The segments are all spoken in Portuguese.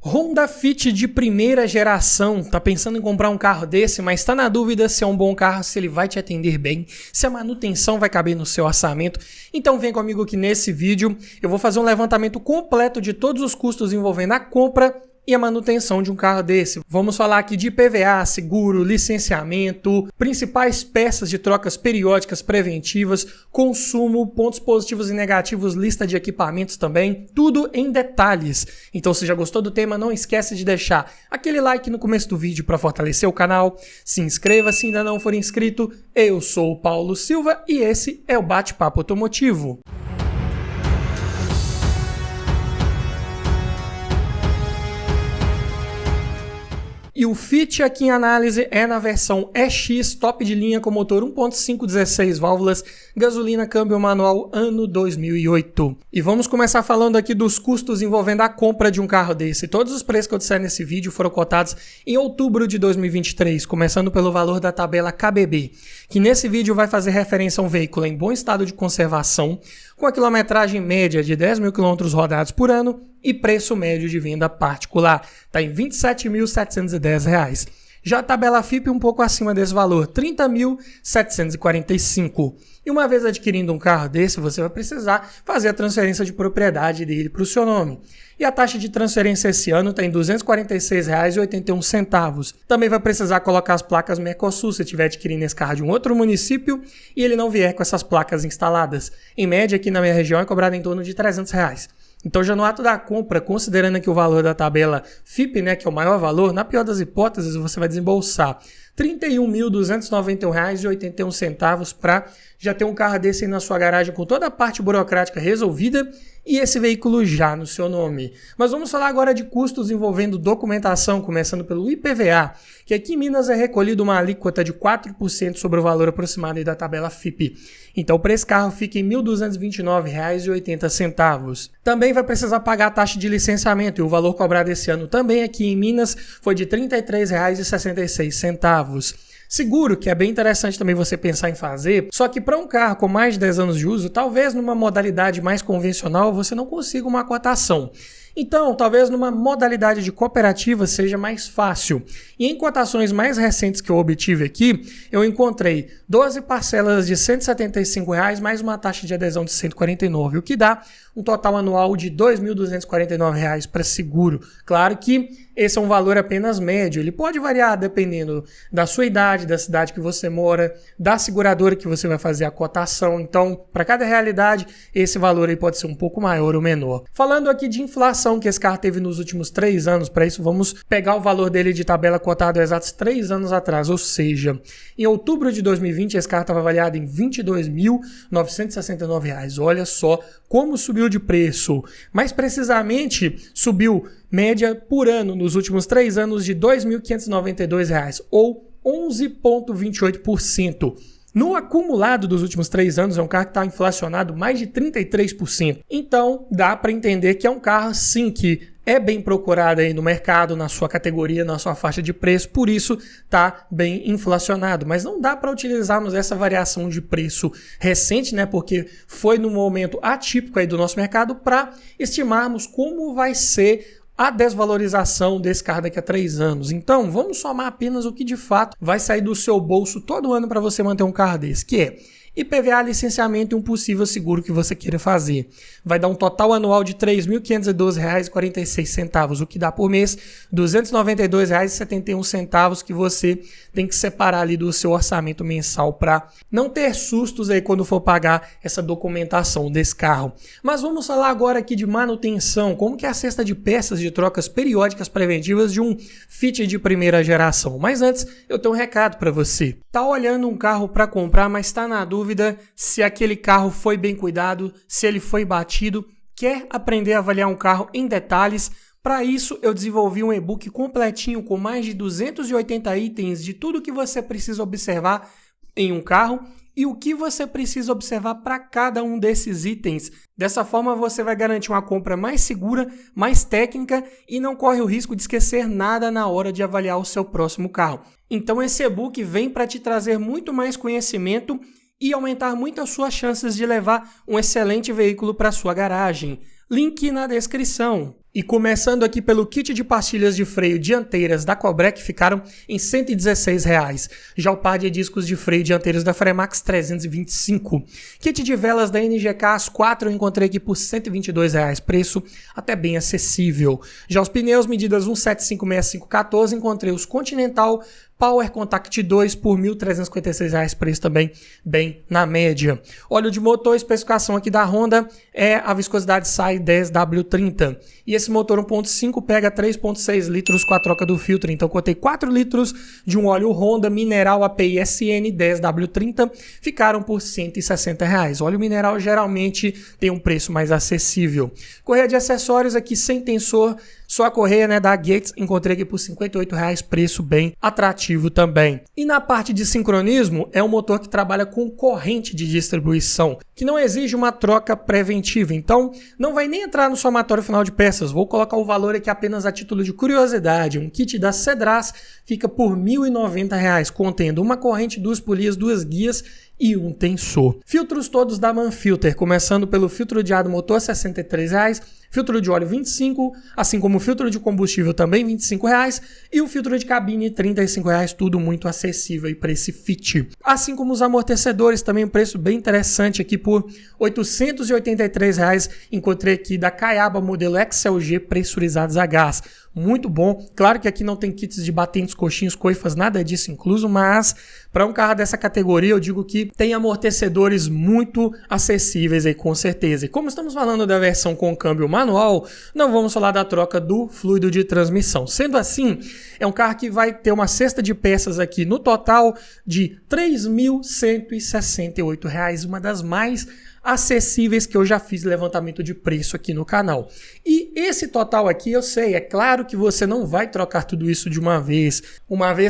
Honda Fit de primeira geração, tá pensando em comprar um carro desse, mas tá na dúvida se é um bom carro, se ele vai te atender bem, se a manutenção vai caber no seu orçamento? Então vem comigo que nesse vídeo eu vou fazer um levantamento completo de todos os custos envolvendo a compra e a manutenção de um carro desse. Vamos falar aqui de IPVA, seguro, licenciamento, principais peças de trocas periódicas preventivas, consumo, pontos positivos e negativos, lista de equipamentos também, tudo em detalhes. Então se já gostou do tema, não esquece de deixar aquele like no começo do vídeo para fortalecer o canal, se inscreva se ainda não for inscrito. Eu sou o Paulo Silva e esse é o Bate-Papo Automotivo. E o Fit aqui em análise é na versão EX top de linha com motor 1.5 16 válvulas, gasolina câmbio manual ano 2008. E vamos começar falando aqui dos custos envolvendo a compra de um carro desse. Todos os preços que eu disser nesse vídeo foram cotados em outubro de 2023, começando pelo valor da tabela KBB, que nesse vídeo vai fazer referência a um veículo em bom estado de conservação, com a quilometragem média de 10 mil quilômetros rodados por ano e preço médio de venda particular, está em R$ 27.710. Já a tabela FIP um pouco acima desse valor, R$ 30.745. E uma vez adquirindo um carro desse, você vai precisar fazer a transferência de propriedade dele para o seu nome. E a taxa de transferência esse ano está em R$ 246,81. Também vai precisar colocar as placas Mercosul se estiver adquirindo esse carro de um outro município e ele não vier com essas placas instaladas. Em média, aqui na minha região é cobrado em torno de R$ 300. Então, já no ato da compra, considerando aqui o valor da tabela FIP, né, que é o maior valor, na pior das hipóteses, você vai desembolsar R$ 31.291,81 para já ter um carro desse aí na sua garagem com toda a parte burocrática resolvida e esse veículo já no seu nome. Mas vamos falar agora de custos envolvendo documentação, começando pelo IPVA, que aqui em Minas é recolhido uma alíquota de 4% sobre o valor aproximado aí da tabela FIP. Então, para esse carro fica em R$ 1.229,80. Também vai precisar pagar a taxa de licenciamento e o valor cobrado esse ano também aqui em Minas foi de R$ 33,66. Seguro, que é bem interessante também você pensar em fazer, só que para um carro com mais de 10 anos de uso, talvez numa modalidade mais convencional você não consiga uma cotação. Então, talvez numa modalidade de cooperativa seja mais fácil. E em cotações mais recentes que eu obtive aqui, eu encontrei 12 parcelas de R$ 175 mais uma taxa de adesão de R$ 149, o que dá um total anual de R$ 2.249 para seguro. Claro que esse é um valor apenas médio, ele pode variar dependendo da sua idade, da cidade que você mora, da seguradora que você vai fazer a cotação. Então, para cada realidade, esse valor aí pode ser um pouco maior ou menor. Falando aqui de inflação que esse carro teve nos últimos 3 anos, para isso vamos pegar o valor dele de tabela cotado há exatos 3 anos atrás, ou seja, em outubro de 2020 esse carro estava avaliado em R$ 22.969. Olha só como subiu de preço. Mais precisamente, subiu média por ano nos últimos 3 anos de R$ 2.592, ou 11,28%. No acumulado dos últimos 3 anos, é um carro que está inflacionado mais de 33%. Então, dá para entender que é um carro, sim, que é bem procurado aí no mercado, na sua categoria, na sua faixa de preço, por isso está bem inflacionado. Mas não dá para utilizarmos essa variação de preço recente, né? Porque foi num momento atípico aí do nosso mercado para estimarmos como vai ser a desvalorização desse carro daqui a 3 anos. Então, vamos somar apenas o que de fato vai sair do seu bolso todo ano para você manter um carro desse, que é IPVA, licenciamento e um possível seguro que você queira fazer. Vai dar um total anual de R$ 3.512,46, o que dá por mês R$ 292,71 que você tem que separar ali do seu orçamento mensal para não ter sustos aí quando for pagar essa documentação desse carro. Mas vamos falar agora aqui de manutenção, como que é a cesta de peças de trocas periódicas preventivas de um Fit de primeira geração. Mas antes, eu tenho um recado para você. Tá olhando um carro para comprar, mas está na dúvida se aquele carro foi bem cuidado, se ele foi batido, quer aprender a avaliar um carro em detalhes? Para isso, eu desenvolvi um e-book completinho com mais de 280 itens de tudo que você precisa observar em um carro e o que você precisa observar para cada um desses itens. Dessa forma, você vai garantir uma compra mais segura, mais técnica e não corre o risco de esquecer nada na hora de avaliar o seu próximo carro. Então, esse e-book vem para te trazer muito mais conhecimento e aumentar muito as suas chances de levar um excelente veículo para sua garagem. Link na descrição. E começando aqui pelo kit de pastilhas de freio dianteiras da Cobrec, ficaram em R$ 116,00. Já o par de discos de freio dianteiros da Fremax, R$ 325. Kit de velas da NGK, as 4 eu encontrei aqui por R$ 122,00, preço até bem acessível. Já os pneus medidas 1756514, encontrei os Continental Power Contact 2 por R$ 1.356, preço também bem na média. Óleo de motor, especificação aqui da Honda é a viscosidade SAI 10W30. E esse motor 1.5 pega 3.6 litros com a troca do filtro. Então, contei 4 litros de um óleo Honda Mineral API SN 10W30, ficaram por R$ 160,00. Óleo mineral geralmente tem um preço mais acessível. Correia de acessórios aqui sem tensor, só a correia, né, da Gates, encontrei aqui por R$ 58,00, preço bem atrativo também. E na parte de sincronismo, é um motor que trabalha com corrente de distribuição, que não exige uma troca preventiva, então não vai nem entrar no somatório final de peças. Vou colocar o valor aqui apenas a título de curiosidade. Um kit da Cedras fica por R$ 1.090, contendo uma corrente, 2 polias, 2 guias e um tensor. Filtros todos da Manfilter, começando pelo filtro de ar do motor, R$ 63,00, filtro de óleo 25, assim como o filtro de combustível também R$ 25,00 e o filtro de cabine R$ 35,00, tudo muito acessível para esse fit. Assim como os amortecedores, também um preço bem interessante aqui por R$ 883,00, encontrei aqui da Caiaba modelo XLG pressurizados a gás. Muito bom. Claro que aqui não tem kits de batentes, coxinhos, coifas, nada disso incluso, mas para um carro dessa categoria eu digo que tem amortecedores muito acessíveis aí, com certeza. E como estamos falando da versão com câmbio manual, não vamos falar da troca do fluido de transmissão. Sendo assim, é um carro que vai ter uma cesta de peças aqui no total de R$ 3.168, uma das mais acessíveis que eu já fiz levantamento de preço aqui no canal. E esse total aqui, eu sei, é claro que você não vai trocar tudo isso de uma vez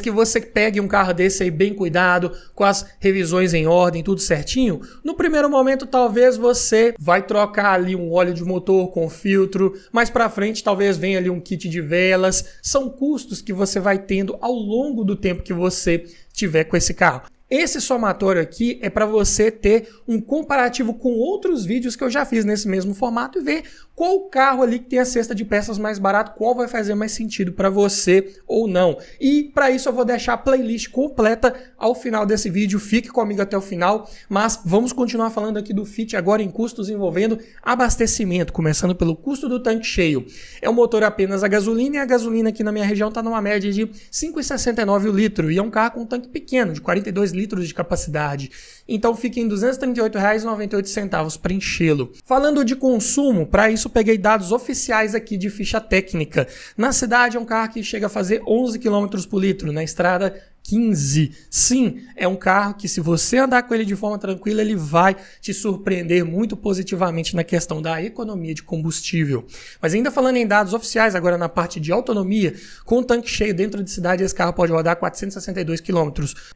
que você pegue um carro desse aí bem cuidado, com as revisões em ordem, tudo certinho. No primeiro momento, talvez você vai trocar ali um óleo de motor com filtro, mais pra frente talvez venha ali um kit de velas. São custos que você vai tendo ao longo do tempo que você tiver com esse carro. Esse somatório aqui é para você ter um comparativo com outros vídeos que eu já fiz nesse mesmo formato e ver qual carro ali que tem a cesta de peças mais barato, qual vai fazer mais sentido para você ou não. E para isso eu vou deixar a playlist completa ao final desse vídeo, fique comigo até o final, mas vamos continuar falando aqui do Fit agora em custos envolvendo abastecimento, começando pelo custo do tanque cheio. É um motor apenas a gasolina e a gasolina aqui na minha região está numa média de R$ 5,69 o litro e é um carro com um tanque pequeno, de 42 litros de capacidade. Então fica em R$ 238,98 para enchê-lo. Falando de consumo, para isso peguei dados oficiais aqui de ficha técnica. Na cidade é um carro que chega a fazer 11 km por litro, na estrada 15. Sim, é um carro que se você andar com ele de forma tranquila, ele vai te surpreender muito positivamente na questão da economia de combustível. Mas ainda falando em dados oficiais, agora na parte de autonomia, com o tanque cheio dentro de cidade, esse carro pode rodar 462 km.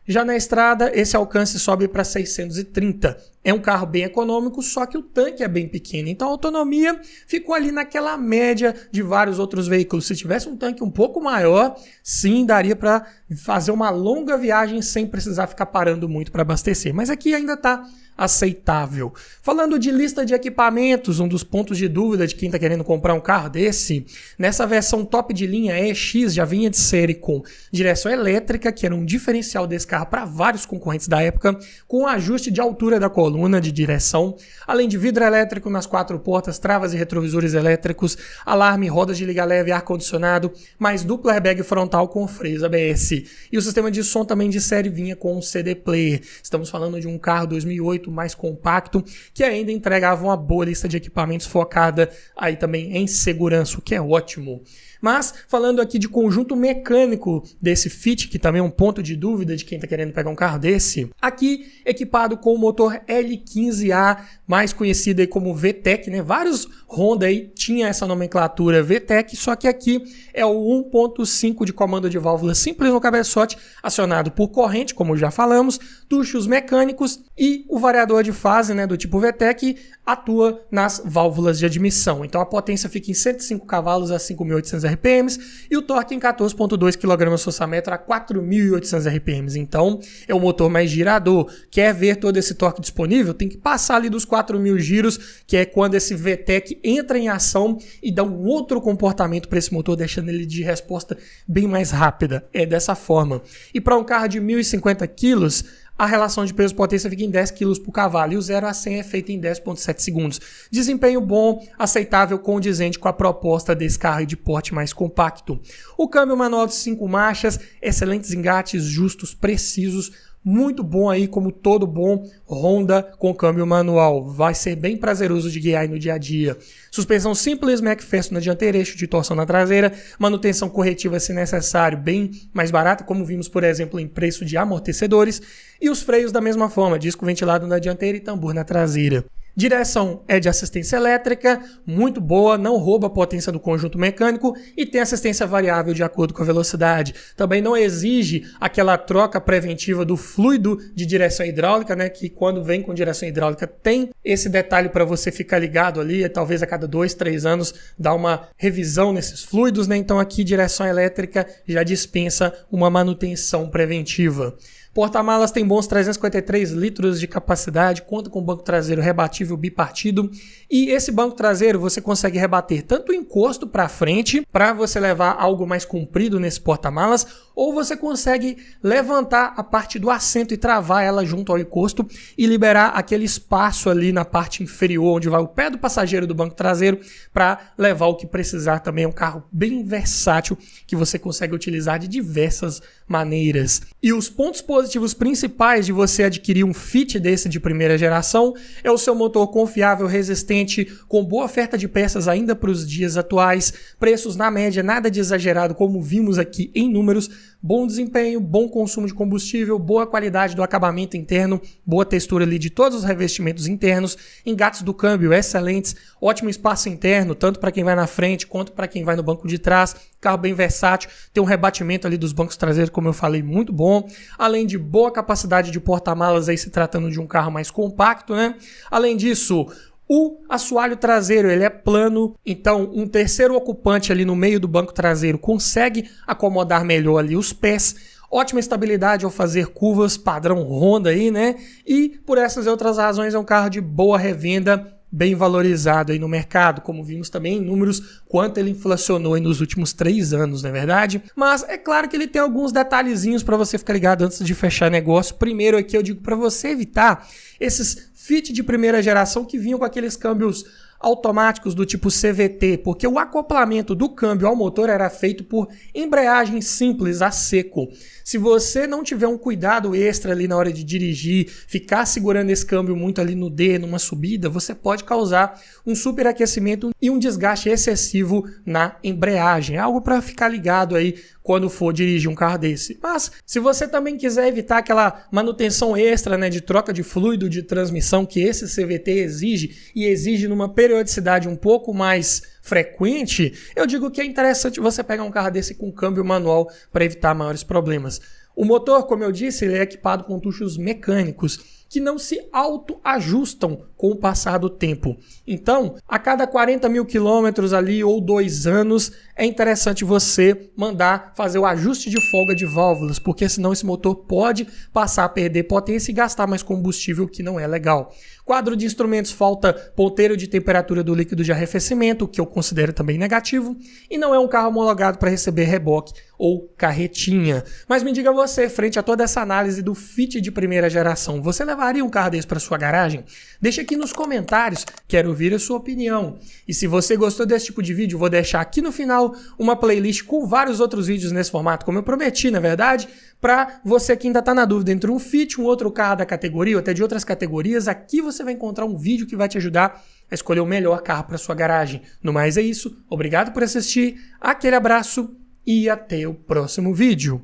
Já na estrada, esse alcance sobe para 630. É um carro bem econômico, só que o tanque é bem pequeno. Então a autonomia ficou ali naquela média de vários outros veículos. Se tivesse um tanque um pouco maior, sim, daria para fazer uma longa viagem sem precisar ficar parando muito para abastecer. Mas aqui ainda está aceitável. Falando de lista de equipamentos, um dos pontos de dúvida de quem está querendo comprar um carro desse, nessa versão top de linha EX já vinha de série com direção elétrica, que era um diferencial desse carro para vários concorrentes da época, com ajuste de altura da coluna de direção, além de vidro elétrico nas 4 portas, travas e retrovisores elétricos, alarme, rodas de liga leve, ar-condicionado, mais duplo airbag frontal com freios ABS. E o sistema de som também de série vinha com um CD player. Estamos falando de um carro 2008 mais compacto, que ainda entregava uma boa lista de equipamentos focada aí também em segurança, o que é ótimo. Mas, falando aqui de conjunto mecânico desse Fit, que também é um ponto de dúvida de quem está querendo pegar um carro desse, aqui equipado com o motor L15A, mais conhecido aí como VTEC, né? Vários Honda aí tinha essa nomenclatura VTEC, só que aqui é o 1.5 de comando de válvula simples no cabeçote, acionado por corrente, como já falamos, tuchos mecânicos e o variador de fase, né, do tipo VTEC atua nas válvulas de admissão. Então a potência fica em 105 cavalos a 5.800 RPM e o torque em 14,2 kgfm a 4.800 RPM. Então é o motor mais girador. Quer ver todo esse torque disponível? Tem que passar ali dos 4.000 giros, que é quando esse VTEC entra em ação e dá um outro comportamento para esse motor, deixando ele de resposta bem mais rápida. É dessa forma. E para um carro de 1.050 kg, a relação de peso-potência fica em 10 kg por cavalo e o 0 a 100 é feito em 10,7 segundos. Desempenho bom, aceitável, condizente com a proposta desse carro de porte mais compacto. O câmbio manual de 5 marchas, excelentes engates, justos, precisos, muito bom aí, como todo bom Honda com câmbio manual. Vai ser bem prazeroso de guiar aí no dia a dia. Suspensão simples, McPherson na dianteira, eixo de torção na traseira, manutenção corretiva se necessário, bem mais barata, como vimos, por exemplo, em preço de amortecedores. E os freios da mesma forma, disco ventilado na dianteira e tambor na traseira. Direção é de assistência elétrica, muito boa, não rouba a potência do conjunto mecânico e tem assistência variável de acordo com a velocidade. Também não exige aquela troca preventiva do fluido de direção hidráulica, né, que quando vem com direção hidráulica tem esse detalhe para você ficar ligado ali, talvez a cada 2, 3 anos dar uma revisão nesses fluidos, né? Então aqui direção elétrica já dispensa uma manutenção preventiva. Porta-malas tem bons 353 litros de capacidade, conta com banco traseiro rebatível bipartido e esse banco traseiro você consegue rebater tanto o encosto para frente, para você levar algo mais comprido nesse porta-malas, ou você consegue levantar a parte do assento e travar ela junto ao encosto e liberar aquele espaço ali na parte inferior, onde vai o pé do passageiro do banco traseiro, para levar o que precisar também. É um carro bem versátil que você consegue utilizar de diversas maneiras. E os pontos positivos principais de você adquirir um Fit desse de primeira geração é o seu motor confiável, resistente, com boa oferta de peças ainda para os dias atuais, preços na média, nada de exagerado como vimos aqui em números, bom desempenho, bom consumo de combustível, boa qualidade do acabamento interno, boa textura ali de todos os revestimentos internos, engates do câmbio excelentes, ótimo espaço interno, tanto para quem vai na frente quanto para quem vai no banco de trás, carro bem versátil, tem um rebatimento ali dos bancos traseiros, como eu falei, muito bom, além de boa capacidade de porta-malas aí se tratando de um carro mais compacto, né? Além disso, o assoalho traseiro ele é plano, então um terceiro ocupante ali no meio do banco traseiro consegue acomodar melhor ali os pés. Ótima estabilidade ao fazer curvas, padrão Honda aí, né? E por essas e outras razões é um carro de boa revenda, bem valorizado aí no mercado, como vimos também em números, quanto ele inflacionou aí nos últimos 3 anos, não é verdade? Mas é claro que ele tem alguns detalhezinhos para você ficar ligado antes de fechar negócio. Primeiro aqui eu digo para você evitar esses Fit de primeira geração que vinham com aqueles câmbios automáticos do tipo CVT, porque o acoplamento do câmbio ao motor era feito por embreagem simples a seco. Se você não tiver um cuidado extra ali na hora de dirigir, ficar segurando esse câmbio muito ali no D, numa subida, você pode causar um superaquecimento e um desgaste excessivo na embreagem. Algo para ficar ligado aí quando for dirigir um carro desse. Mas se você também quiser evitar aquela manutenção extra, né, de troca de fluido de transmissão que esse CVT exige e exige numa periodicidade um pouco mais frequente, eu digo que é interessante você pegar um carro desse com câmbio manual para evitar maiores problemas. O motor, como eu disse, ele é equipado com tuchos mecânicos que não se autoajustam com o passar do tempo. Então, a cada 40 mil quilômetros ali ou 2 anos, é interessante você mandar fazer o ajuste de folga de válvulas, porque senão esse motor pode passar a perder potência e gastar mais combustível, que não é legal. Quadro de instrumentos, falta ponteiro de temperatura do líquido de arrefecimento, que eu considero também negativo, e não é um carro homologado para receber reboque ou carretinha. Mas me diga você, frente a toda essa análise do Fit de primeira geração, você levaria um carro desse para sua garagem? Deixa aqui nos comentários, quero ouvir a sua opinião. E se você gostou desse tipo de vídeo, vou deixar aqui no final uma playlist com vários outros vídeos nesse formato, como eu prometi, na verdade, para você que ainda está na dúvida entre um Fit, um outro carro da categoria ou até de outras categorias. Aqui você vai encontrar um vídeo que vai te ajudar a escolher o melhor carro para sua garagem. No mais é isso, obrigado por assistir, aquele abraço e até o próximo vídeo.